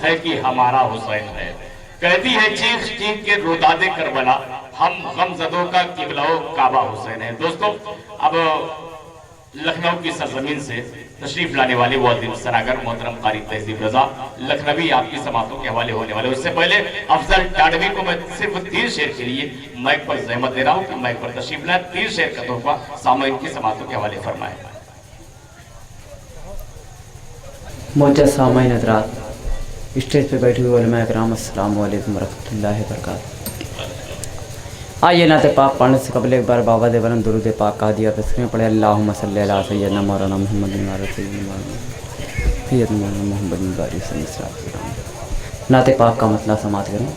ہے کہ ہمارا حسین ہے۔ کہتی ہے چیخ چیخ کے روداد کربلا، ہم غم زدوں کا قبلہ و کعبہ حسین ہے۔ دوستو اب لکھنؤ کی سرزمین سے تشریف لانے والے معظم سراگر محترم قاری تہذیب رضا لکھنوی آپ کی سماعتوں کے حوالے ہونے والے، اس سے پہلے افضل ٹاڈوی کو میں صرف 3 شعر کے لیے مائک پر زحمت دے رہا ہوں کہ مائک پر تشریف لائیں، 3 شعر کا تحفہ سامعین کی سماعتوں کے حوالے فرمائیں۔ معزز سامعین حضرات، اسٹیج پہ بیٹھے ہوئے علماء اکرام، السلام علیکم ورحمۃ اللہ وبرکاتہ۔ آئیے نعت پاک پڑھنے سے قبل ایک بار بابا دے بلند درود پاک کا دیا تسلیم پڑھے۔ اللہم صلی علی سیدنا مولانا محمد وعلی سیدنا محمد وعلی سیدنا۔ نعت پاک کا مطلع سماعت کریں۔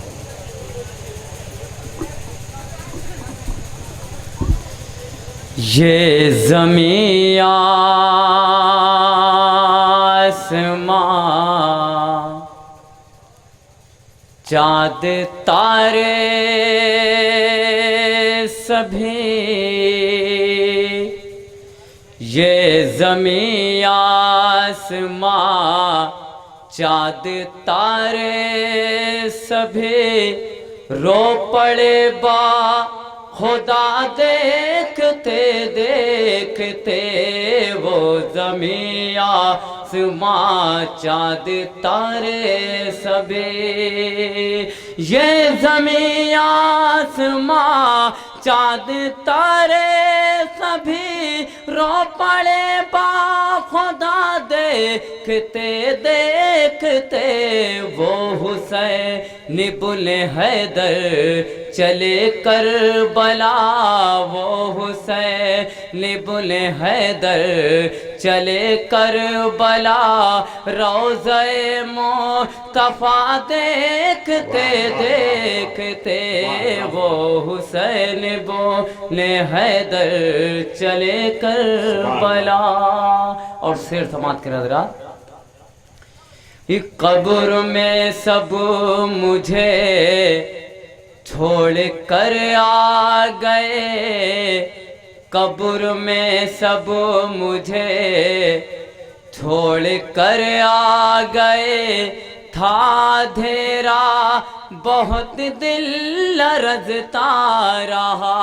یہ زمین آسمان چاند تارے سبھی، یہ زمین آسمان چاند تارے سبھی، رو پڑے با خدا دیکھتے دیکھتے، وہ زمین آسمان چاند تارے سبھی، یہ زمین آسمان چاند تارے سبھی، رو پڑے با خدا دیکھتے دیکھتے، وہ حسین بن حیدر چلے کربلا، وہ حسین بن حیدر چلے کربلا، روضہ مصطفیٰ دیکھتے دیکھتے، وہ حسین بن حیدر چلے کربلا۔ اور شعر سماعت کریں حضرات۔ قبر میں سب مجھے چھوڑ کر آ گئے، قبر میں سب مجھے چھوڑ کر آ گئے، تھا اندھیرا بہت دل لرزتا رہا،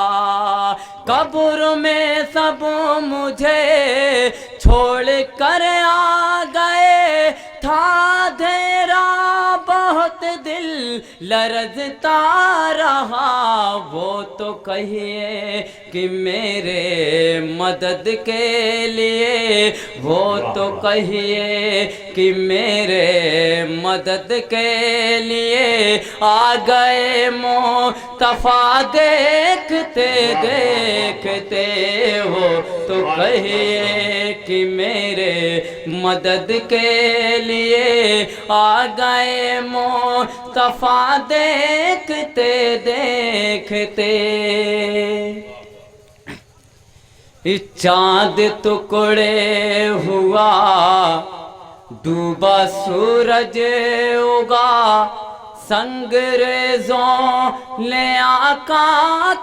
قبر میں سب مجھے چھوڑ کر آ گئے، تھا اندھیرا بہت دل لرزتا رہا، وہ تو کہیے کہ میرے مدد کے لیے، وہ تو کہیے کہ میرے مدد کے لیے آ گئے مصطفیٰ دیکھتے دیکھتے، وہ تو کہیے کہ میرے مدد کے لیے آ گئے مصطفیٰ دیکھتے دیکھتے، چاند ٹکڑے ہوا ڈوبا سورج اگا، سنگریزوں نے آقا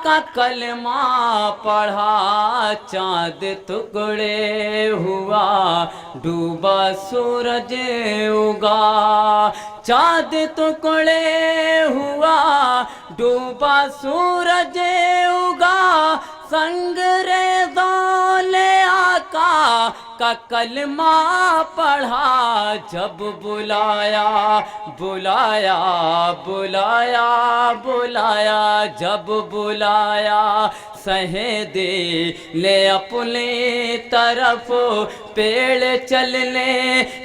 کا کلمہ پڑھا، چاند ٹکڑے ہوا ڈوبا سورج اگا، چاند ٹکڑے ہوا ڈوبا سورج اگا، سنگریزوں نے آقا کا کلمہ پڑھا، جب بلایا بلایا بلایا بلایا، جب بلایا سہیدی نے اپنی طرف، پیڑ چلنے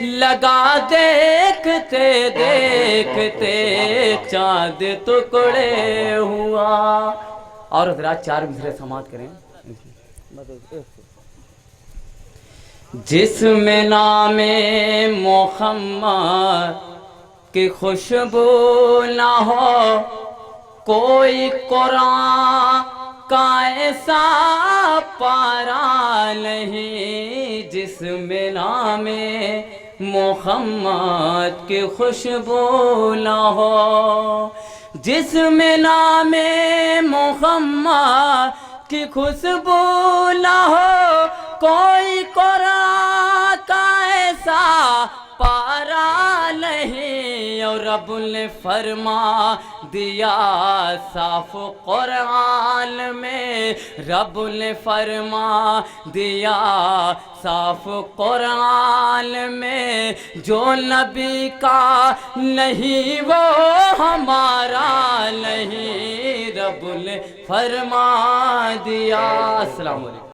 لگا دیکھتے دیکھتے، چاند ٹکڑے ہوا۔ اور حضرات 4 مصرعے سماعت کریں۔ جس میں نام محمد کی خوشبو نہ ہو، کوئی قرآن کا ایسا پارا نہیں، جس میں نام محمد کی خوشبو نہ ہو، جس میں نام محمد کی خوشبو نہ ہو، کوئی قرآن کا ایسا پارا نہیں، اور رب نے فرما دیا صاف قرآن میں، رب نے فرما دیا صاف قرآن میں، جو نبی کا نہیں وہ ہمارا نہیں، رب نے فرما دیا۔ السلام علیکم۔